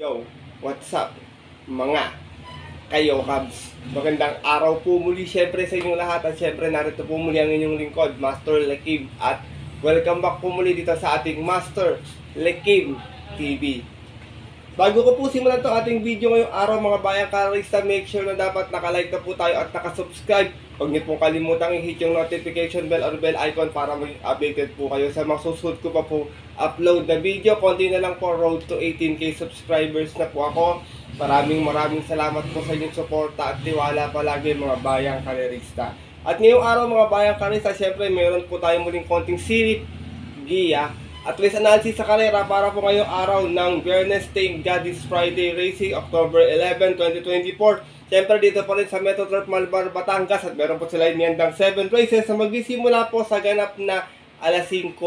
Yo, what's up mga kayo Cubs? Magandang araw po muli syempre sa inyong lahat at syempre narito po muli ang inyong lingkod, Master Lekib, at welcome back po muli dito sa ating Master Lekib TV. Bago ko po simulan itong ating video ngayong araw mga bayang karista, make sure na dapat nakalike na po tayo at nakasubscribe. Huwag niyo pong kalimutang i-hit yung notification bell or bell icon para maging updated po kayo sa mga susunod ko pa po upload na video. Konti na lang po, road to 18k subscribers na po ako. Maraming salamat po sa inyong suporta at tiwala palagi mga bayang karerista. At ngayong araw mga bayang karerista, syempre mayroon po tayo muling konting silip, giya, at least analysis sa karera para po ngayong araw ng Biyernes, Thank God It's Friday Racing, October 11, 2024. Siyempre dito pa rin sa Metro Turf Malbar, Batangas, at meron po sila iniyandang 7 races na magsisimula po sa ganap na alas 5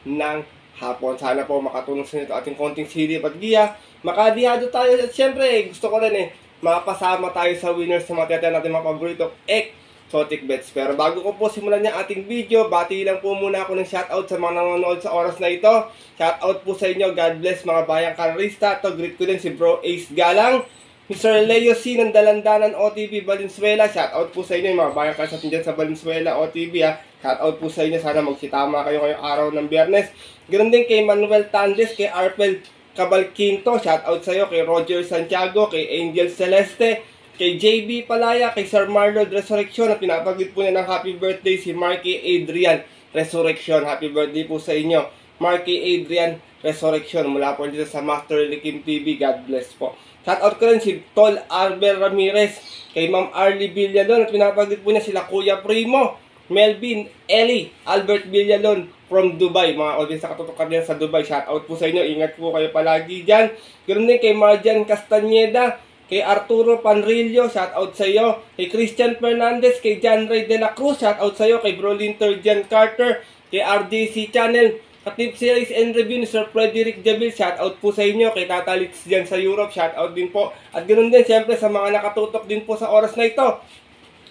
ng hapon. Sana po makatulong sa inyo ating konting silip at giya. Makadihado tayo at siyempre gusto ko rin makapasama tayo sa winners sa matiyatan natin mga paborito exotic bets. Pero bago ko po simulan yung ating video, bati lang po muna ako ng shoutout sa mga nanonood sa oras na ito. Shoutout po sa inyo, God bless mga bayang karista. To greet ko din si Bro Ace Galang, Mr. Leo C ng Dalandanan OTV Valenzuela. Shoutout po sa inyo mga bayang karista dyan sa Valenzuela OTV ha. Shoutout po sa inyo, sana magsitama kayo ngayong araw ng Biyernes. Ganoon din kay Manuel Tandes, kay Arpel Cabalquinto, shoutout sa iyo, kay Roger Santiago, kay Angel Celeste, kay JB Palaya, kay Sir Marlon Resurrection, at pinapagit po niya ng happy birthday si Marky Adrian Resurrection. Happy birthday po sa inyo, Marky Adrian Resurrection, mula po dito sa Master Lekib TV. God bless po. Shoutout ko rin si Tol Arbel Ramirez, kay Ma'am Arlie Villalon, at pinapagit po niya sila Kuya Primo, Melvin, Ellie, Albert Villalon from Dubai. Mga audience na katutukan yan sa Dubai, shoutout po sa inyo. Ingat po kayo palagi dyan. Ganoon din kay Marjan Castañeda, kay Arturo Panrillo, shoutout sa iyo. Kay Christian Fernandez, kay John Ray De La Cruz, shoutout sa iyo. Kay Bro Linter Jan Carter, kay RDC Channel, Katip Series and Review ni Sir Frederick Jabil, shoutout po sa inyo. Kay Tata Litz dyan sa Europe, shoutout din po. At ganoon din siyempre sa mga nakatutok din po sa oras na ito.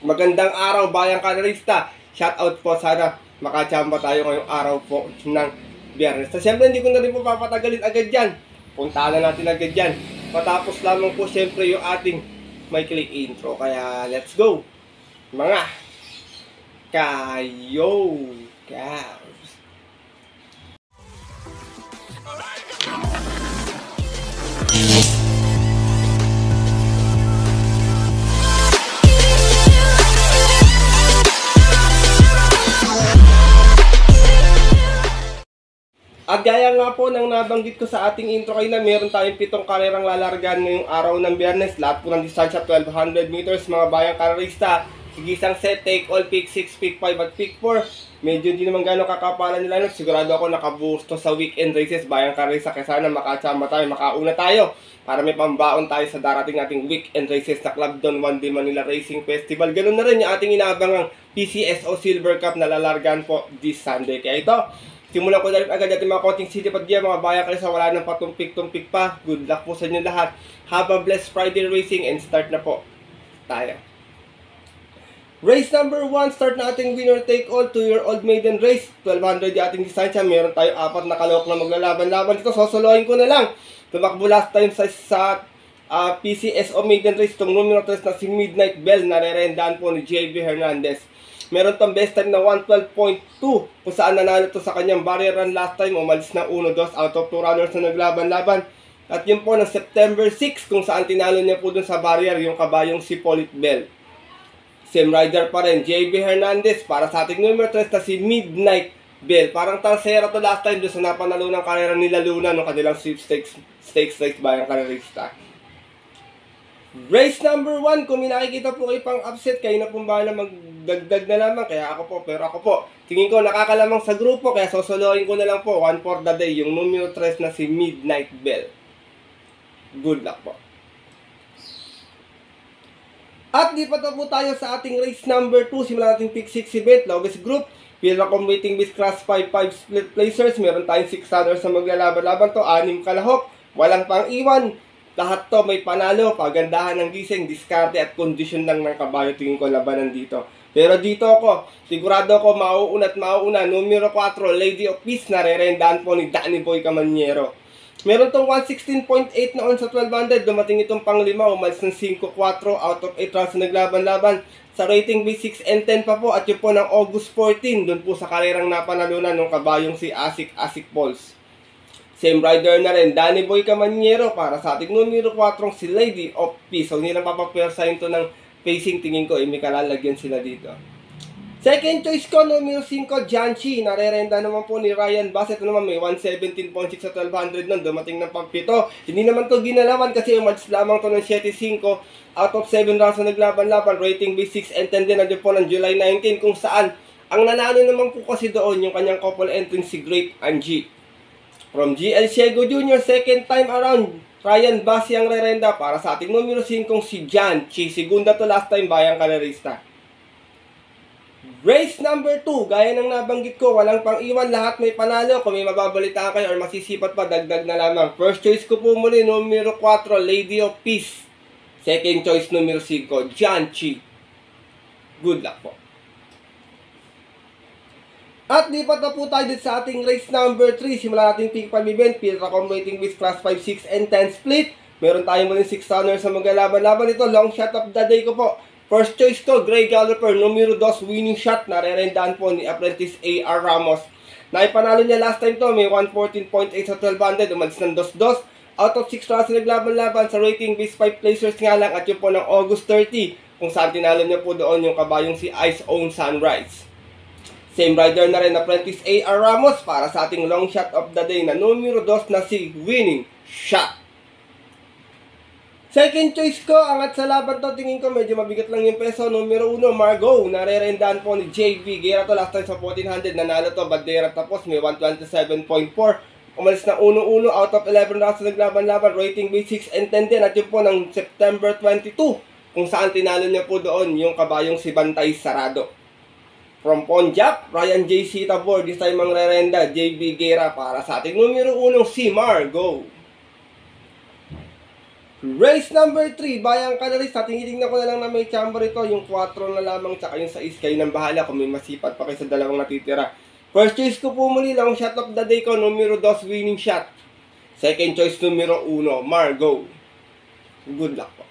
Magandang araw bayang karerista. Shoutout po, sana makachamba tayo ngayong araw po ng Biyernes. So, siyempre hindi ko na rin po papatagalin agad dyan. Puntahan na natin agad dyan. Matapos lamang po siyempre yung ating maikling intro. Kaya let's go mga kayo Cubs. At gaya nga po ng nabanggit ko sa ating intro kayo na meron tayong 7 karerang lalargan ngayong araw ng Biyernes. Lahat po ng distansya 1200 meters mga bayang karerista. Sigisang set, take all, pick 6, pick 5 at pick 4. Medyo hindi naman gano'ng kakapalan nila. Sigurado ako nakabusto sa weekend races bayang karerista. Kaya sana makachamba tayo, makauna tayo para may pambaon tayo sa darating nating weekend races na Club Don 1D Manila Racing Festival. Ganoon na rin yung ating inaabangang PCSO Silver Cup na lalargan po this Sunday. Kaya ito, simulan ko na rin agad natin mga konting silip at giya mga bayang karerista. Wala nang patumpik-tumpik pa. Good luck po sa inyo lahat. Have a blessed Friday racing and start na po tayo. Race number 1, start na ating winner take all, 2-year-old maiden race. 1200 yung ating distansya. Meron tayo 4 na kalawak na maglalaban-laban dito. Sosolohin ko na lang. Tumakbo last time sa PCSO maiden race. Itong numero 3 na si Midnight Bell na re-rendahan po ni JB Hernandez. Meron tong best time na 112.2 kung saan nanalo to sa kanyang barrier run last time. Umalis na 1-2 out of 2 runners na naglaban-laban. At yun po ng September 6 kung saan tinalo niya po dun sa barrier yung kabayong si Polit Bell. Same rider pa rin, JB Hernandez. Para sa ating numero 3 na si Midnight Bell. Parang tarsera to last time doon sa napanalo ng karera nila Luna no kanilang sweepstakes race bayang karerista. Race number 1, kung nakikita po kayo pang upset, kayo na pong bahala magdagdag na lamang. Kaya ako po, pero ako po, tingin ko nakakalamang sa grupo, kaya sosolohin ko na lang po, 1 for the day, yung numero 3 na si Midnight Bell. Good luck po. At di pa po tayo sa ating race number 2, simulan natin pick 6 event, lowest group. Pila competing with class 5 split placers, meron tayong 6 runners na maglalaban-laban to, 6 kalahok, walang pang iwan. Lahat to may panalo, pagandahan ng gising, diskarte at kondisyon lang ng kabayo. Tingin ko labanan dito. Pero dito ako, sigurado ako mauuna at mauuna. Numero 4, Lady of Peace, narerendahan po ni Danny Boy Camaniero. Meron tong 116.8 noon sa 1200. Dumating itong panglima. Umalis ng 5-4 out of 8 rounds na naglaban-laban. Sa rating B6 and 10 pa po. At yun po ng August 14. Doon po sa karerang napanalunan ng kabayong si Asik Pauls. Same rider na rin. Danny Boy Camaniero para sa ating numero 4 si Lady of Peace. So hindi lang papapwersahin to ng pacing. Tingin ko may kalalagyan sila dito. Second choice ko, numero 5, Janchi. Narerenda naman po ni Ryan Bassett. Naman may 117.6 sa 1200 nun. Dumating ng pang-7. Hindi naman to ginalawan kasi umalis lamang to ng 7-5 out of 7 rounds na naglaban-laban. Rating B6 and 10 din. Nandiyo po ng July 19 kung saan ang nanalo naman po kasi doon yung kanyang couple entrance si Great Angie. From GL Ciego Jr. second time around, Ryan Bassett ang rerenda para sa ating numero 5 si Janchi. Segunda to last time bayang kalerista. Race number 2, gaya ng nabanggit ko, walang pang-iwan, lahat may panalo. Kung may mababalita kayo or masisipat pa, dagdag na lamang. First choice ko po muli, numero 4, Lady of Peace. Second choice, numero 5, Janchi. Good luck po. At lipat na po tayo dito sa ating race number 3. Simulan natin pick 5 event, Pilracom waiting with class 5, 6, and 10 split. Meron tayong muling 6 runners sa maglalaban-laban. Ito, long shot of the day ko po. First choice ko, Gray Galloper, numero 2, winning shot. Narerendaan po ni Apprentice A.R. Ramos. Naipanalo niya last time to, may 114.8 sa 1200. Umalis ng 2-2. Out of 6 rounds na naglaban-laban sa rating base 5 placers nga lang. At yun po ng August 30, kung saan tinalo niya po doon yung kabayong si Ice Own Sunrise. Same rider na rin, Apprentice A.R. Ramos para sa ating long shot of the day na numero 2 na si winning shot. Second choice ko, angat sa laban to, tingin ko medyo mabigat lang yung peso. Numero 1, Margot. Narerendaan po ni JB Guerra to last time sa 1400. Nanalo to, Bandera tapos may 127.4. Umalis na 1-1 out of 11 rounds na naglaban-laban. Rating B6 and 10 din. At yun po ng September 22. Kung saan tinalo niya po doon yung kabayong si Bantay Sarado. From Ponjak, Ryan J.C. Tabor. This time ang rerenda, JB Guerra para sa ating numero 1, si Margot. Race number 3, bayang kalerista. Tinitingnan ko na lang na may chamber ito. Yung 4 na lamang, tsaka yung 6. Kayo nang bahala kung may masipat pa kayo sa dalawang natitira. First choice ko po muli, long shot of the day ko, numero 2, winning shot. Second choice, numero 1, Margot. Good luck po.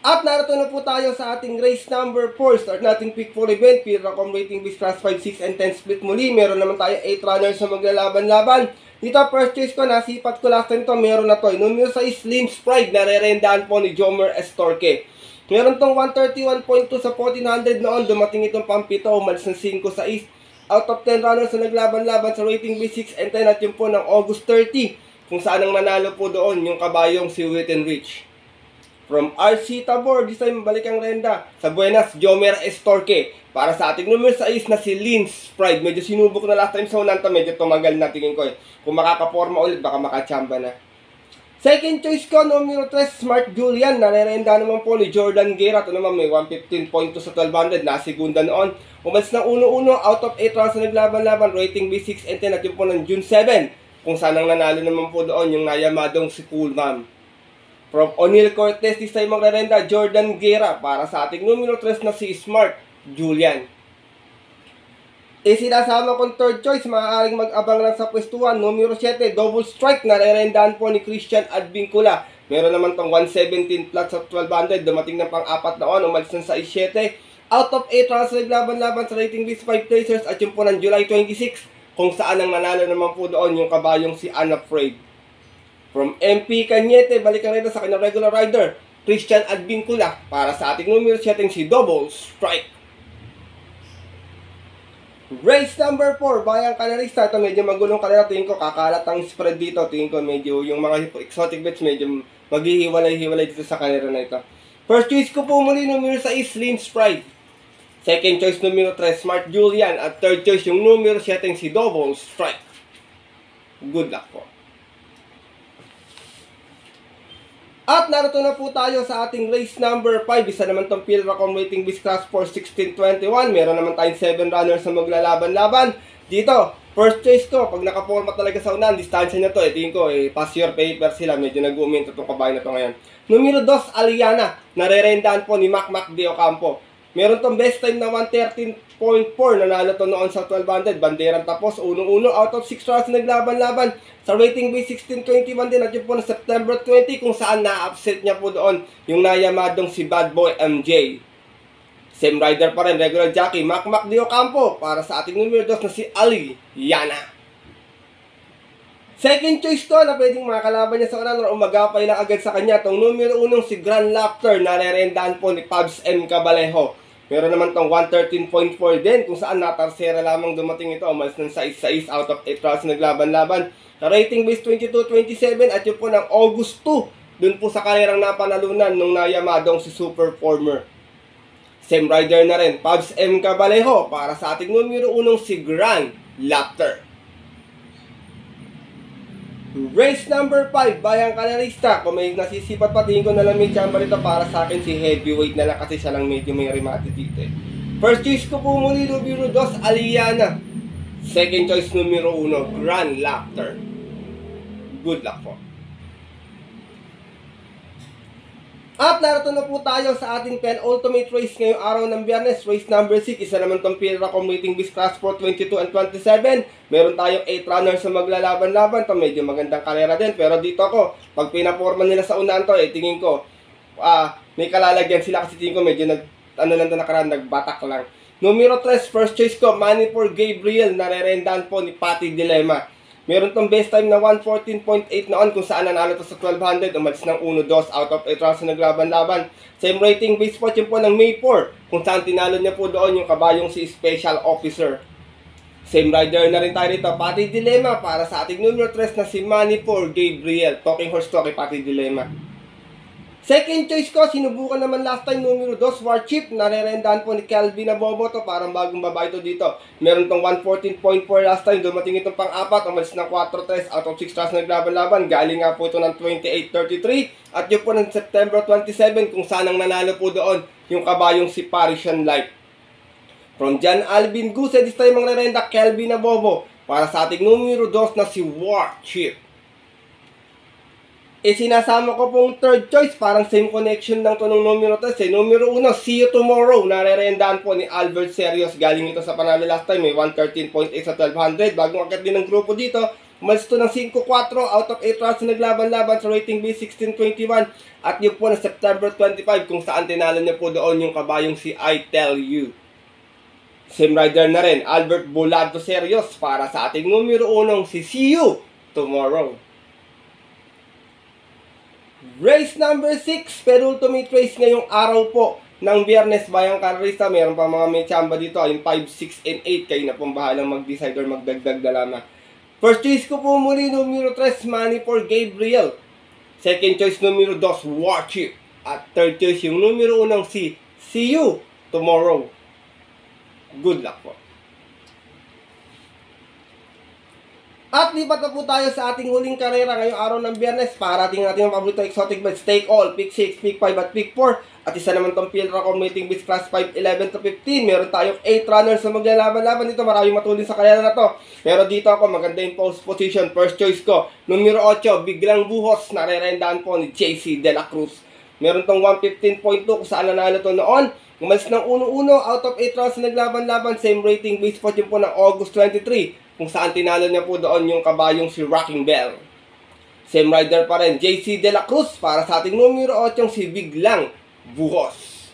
At narito na po tayo sa ating race number 4. Start nating pick 4 event. Pilracom rating base class 5, 6, and 10 split muli. Meron naman tayo 8 runners na maglalaban-laban. Dito, first choice ko, nasipat ko last time to, meron na to. Numero 6, Lynch Pride, narerendaan po ni Jomer Estorque. Meron tong 131.2 sa 1400 noon, dumating itong pampito, umalis ng 5-6. Out of 10 runners na naglaban-laban sa rating B6 and 10 at yun po ng August 30, kung saan ang nanalo po doon yung kabayong si Witten Rich. From RC Tabor, this time balik ang renda sa Buenas, Jomer Estorque. Para sa ating numero 6 na si Lynch Pride. Medyo sinubok na last time sa unanta, medyo tumagal na tingin ko eh. Kung makakaporma ulit, baka makachamba na. Second choice ko, numero 3, Smart Julian. Narerenda naman po ni Jordan Guerra. Ito naman may 115.2 sa 1200 na segunda noon. Umalis na 1-1 out of 8 rounds na naglaban-laban. Rating B6 and 10 at yun po ng June 7. Kung saan ang nanalo naman po doon yung nayamadong si Cool Ma'am. From O'Neal Cortez, this time magrerenda, Jordan Guerra. Para sa ating numero 3 na si Smart Julian. Sinasama kong third choice, maaaring mag-abang lang sa pwestuhan. Numero 7, Double Strike, narerendaan po ni Christian Advincula. Meron naman tong 117 flat sa 1200, dumating ng pang-4 na on, umalis ng 6-7. Out of 8 rounds naglaban-laban sa rating list 5 placers at yun po ng July 26, kung saan ang nanalo naman po doon yung kabayong si Unafraid. From MP Cañete, balikan rin sa kanyang regular rider, Christian Advincula, para sa ating numero 7 si Double Strike. Race number 4, bayang kalerista. Ito medyo magulong kalera. Tingin ko kakalat ang spread dito. Tingin ko medyo yung mga exotic bets medyo maghihiwalay-hiwalay dito sa kalera na ito. First choice ko po muli numero 6, Lynch Pride. Second choice numero 3, Smart Julian. At third choice yung numero 7 si Double Strike. Good luck po. At narito na po tayo sa ating race number 5. Isa naman itong Pilracom waiting base class for 1621. Meron naman tayong 7 runners na maglalaban-laban. Dito, first choice ko, pag nakaporma talaga sa unahan, distansya niya to. Tingin ko, pass your paper sila. Medyo nag-uminto itong kabayan na to ngayon. Numero 2, Aliana. Narerendaan po ni Mac de Ocampo. Meron tong best time na 113.4. Nanalo to noon sa 1200. Banderang tapos. 1-1 out of 6 rounds naglaban-laban. Sa rating base 1621 din. At yun po na September 20 kung saan na-upset niya po doon yung nayamadong si Bad Boy MJ. Same rider pa rin. Regular jockey. Mac de Ocampo para sa ating numero 2 na si Ali Yana. Second choice to na pwedeng makakalaban niya sa unan or umagapay lang agad sa kanya. Itong numero 1 si Grand Laughter na re-rendahan po ni Pabs M. Cabalejo. Meron naman tong 113.4 din kung saan natarsera lamang dumating ito. Umalis ng 6-6 out of 8 rounds naglaban-laban. Sa rating base 22-27 at yun po ng August 2. Dun po sa karerang napanalunan nung nayamadong si Superformer. Same rider na rin, Pabs M. Cabalejo para sa ating numero 1 si Grand Laughter. Race number 5, Bayang Kanarista. Kung may nasisipat patingin ko na lang may chamba rito para sa akin si Heavyweight na lang kasi siya lang medyo may remate dito eh. First choice ko po muli, numero 2, Aliana. Second choice, numero 1, Grand Laughter. Good luck po. At narito na po tayo sa ating penultimate race ngayong araw ng Biyernes, race number 6. Isa naman itong Pilra Commuting Beast Class for 22 and 27. Meron tayong 8 runners na maglalaban-laban. Ito medyo magandang karera din. Pero dito ako, pag pinaporma nila sa unahan to, tingin ko, may kalalagyan sila kasi tingin ko medyo nagbatak lang. Numero 3, first choice ko, Money for Gabriel, nare-rendahan po ni Patty Dilemma. Meron tong best time na 114.8 noon kung saan nanalo to sa 1200. Umalis ng 1-2 out of 8 rounds na naglaban-laban. Same rating base po yun po ng May 4 kung saan tinalo niya po doon yung kabayong si Special Officer. Same rider na rin tayo rito. Patty Dilemma para sa ating numero 3 na si Money for Gabriel. Talking horse to kay Patty Dilemma. Second choice ko, sinubukan naman last time numero 2, Warchip. Nare-rendahan po ni Kelvin na bobo to. Parang bagong babae to dito. Meron tong 114.4 last time. Dumating itong pang-apat. Umalis ng 4-3 out of 6 rounds naglaban-laban. Galing nga po ito ng 28-33. At yun po ng September 27 kung saan ang nanalo po doon yung kabayong si Parisian Light. From John Alvin Guse, this time ang narenda Kelvin na bobo. Para sa ating numero 2 na si Warchip. Sinasama ko pong third choice, parang same connection lang to ng numero 3. Numero 1, See You Tomorrow, nare-rendahan po ni Albert Serios. Galing ito sa panalo last time, may 113.8 sa 1200. Bagong agad din ng grupo dito. Umalis ito ng 5-4 out of 8 rounds na naglaban-laban sa rating base 1621. At yun po na September 25 kung saan tinalo niya po doon yung kabayong si I Tell You. Same rider na rin, Albert Bolado Serios para sa ating numero 1 si See You Tomorrow. Race number 6, penultimate race ngayong araw po ng Biyernes, Bayang Kanarista. Meron pa mga may chamba dito, yung 5, 6, and 8. Kayo na pong bahalang mag-decide or magdagdag na lamang. First choice ko po muli, numero 3, Money for Gabriel. Second choice, numero 2, Warchip. At third choice, yung numero 1 si See You Tomorrow. Good luck po. At lipat na po tayo sa ating huling karera ngayong araw ng Biyernes. Parating natin ang paborito exotic bets, take all, pick 6, pick 5 at pick 4. At isa naman tong Pilra Commuting Beast Class 5, 11 to 15. Meron tayong 8 runners na maglalaban-laban dito. Maraming matulin sa karera na to. Pero dito ako, maganda yung post position. First choice ko, numero 8, Biglang Buhos. Nare-rendahan po ni JC De La Cruz. Meron tong 115.2 kung saan nanalo to noon. Umalis ng 1-1 out of 8 rounds na naglaban-laban. Same rating base po yun po ng August 23. Kung saan tinalo niya po doon yung kabayong si Rocking Bell. Same rider pa rin, JC De La Cruz para sa ating numero 8 si Biglang Buhos.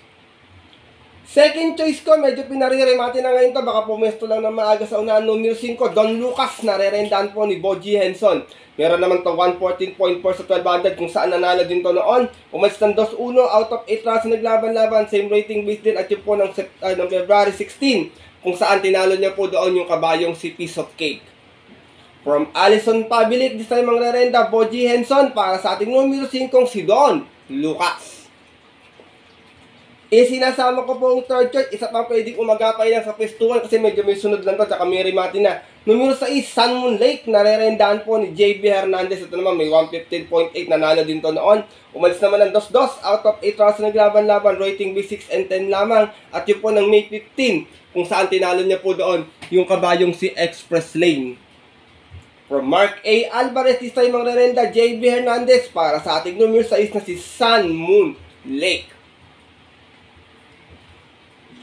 Second choice ko, medyo pinariremate na ngayon to. Baka pumesto lang na maaga sa unahan. Numero 5, Don Lucas, nare-rendahan po ni Boji Henson. Meron naman to 114.4 sa 1200 kung saan nanalo din to noon. Umalis ng 2-1 out of 8 rounds na naglaban-laban. Same rating base din at yun po ng February 16. Kung saan tinalo niya po doon yung kabayong si Piece of Cake. From Allison Pabilit, this time ang rerenda, Boji Henson para sa ating numero 5 si Don Lucas. Sinasama ko po ang third choice, isa pang pwedeng umagapay lang sa pwestuhan kasi medyo may sunod lang to, tsaka may remate na. Numero 6, Sun Moon Lake, nare-rendahan po ni JB Hernandez. Ito naman may 115.8, nanalo din to noon. Umalis naman ng 2-2 out of 8 rounds na naglaban-laban, rating B6 and 10 lamang. At yun po ng May 15, kung saan tinalo niya po doon yung kabayong si Express Lane. From Mark A. Alvarez, this time ang rerenda, JB Hernandez para sa ating numero 6 na si Sun Moon Lake.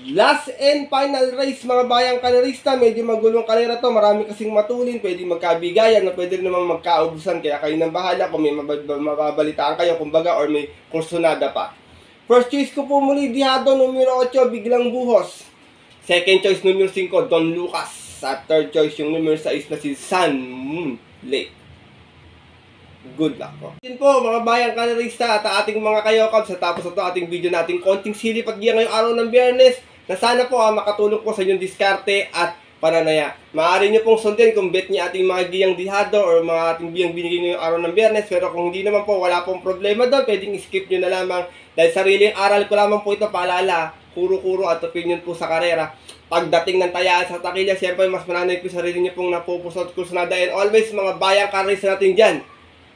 Last and final race mga bayang kalerista, medyo magulong kalera to, marami kasing matulin, pwede magkabigayan, na pwede naman magkaubusan, kaya kayo nang bahala kung may mababalitaan kayo, kumbaga, or may kursunada pa. First choice ko po muli, Dihado, numero 8, Biglang Buhos. Second choice, numero 5, Don Lucas. At third choice, yung numero 6 na si Sun Moon Lake. Good luck po. Yun po mga bayang kalerista at ating mga kayokab, sa tapos ito ating video natin konting silip at giya ngayong araw ng Biyernes, na sana po makatulong po sa inyong diskarte at pananaya. Maaari nyo pong sundin kung bet niya ating mga giyang dihado or mga ating biyang binigay ngayong araw ng Biyernes, pero kung hindi naman po, wala pong problema doon, pwedeng skip nyo na lamang dahil sariling aral ko lamang po ito, paalala, kuro-kuro at opinion po sa karera. Pagdating ng tayaan sa takilya, siyempre mas mananay po sarili nyo pong napupusot kursunada, and always mga bayang kalerista natin dyan,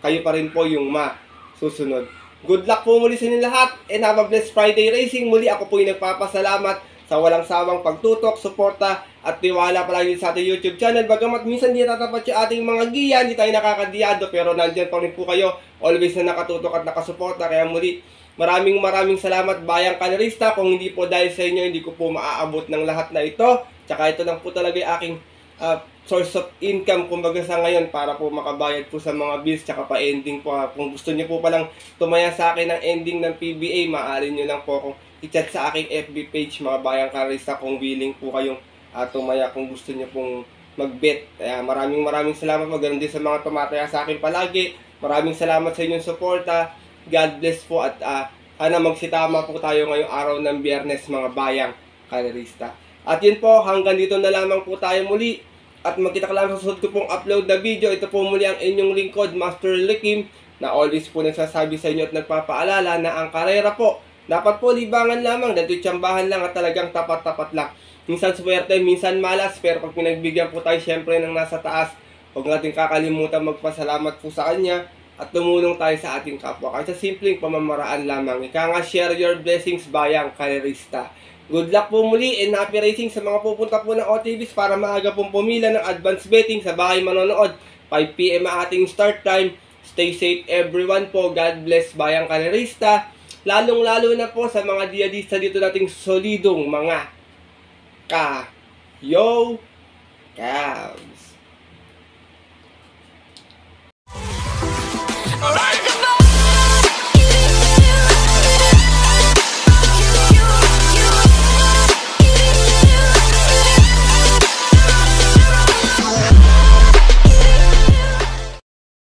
kayo pa rin po yung masusunod. Good luck po muli sa inyo lahat, and have a blessed Friday racing. Muli ako po yung nagpapasalamat sa walang sawang pagtutok, suporta, at tiwala palagi sa ating YouTube channel. Bagamat minsan hindi tatapat yung ating mga giya, hindi tayo nakakadiyado, pero nandyan pa rin po kayo, always na nakatutok at nakasuporta. Kaya muli, maraming salamat bayang kalerista. Kung hindi po dahil sa inyo, hindi ko po maaabot ng lahat na ito. Tsaka ito lang po talaga yung aking source of income kumbaga sa ngayon, para po makabayad po sa mga bills tsaka pa ending po. Kung gusto niyo po palang tumaya sa akin ng ending ng PBA, maaari niyo lang po akong i-chat sa aking FB page mga bayang kalerista kung willing po kayong tumaya kung gusto niyo pong mag-bet. Kaya maraming salamat po, ganoon din sa mga tumataya sa akin palagi. Maraming salamat sa inyong suporta. God bless po, at sana magsitama po tayo ngayong araw ng Biyernes mga bayang kalerista. At yun po, hanggang dito na lamang po tayo muli. At magkita ka lang sa susunod ko pong upload na video. Ito po muli ang inyong lingkod, Master Lekim, na always po nagsasabi sa inyo at nagpapaalala na ang karera po, dapat po libangan lamang, dahil tsambahan lang at talagang tapat-tapat lang. Minsan swerte, minsan malas, pero pag pinagbigyan po tayo syempre ng nasa taas, huwag natin kakalimutan magpasalamat po sa kanya at tumulong tayo sa ating kapwa. Kahit sa simpleng pamamaraan lamang. Ika nga, share your blessings bayang kalerista. Good luck po muli and happy racing sa mga pupunta po ng OTVs para maaga pong pumila ng advance betting sa bahay manonood. 5 PM ang ating start time. Stay safe everyone po. God bless bayang kalerista. Lalong-lalo na po sa mga diyadista dito nating solidong mga Cabs.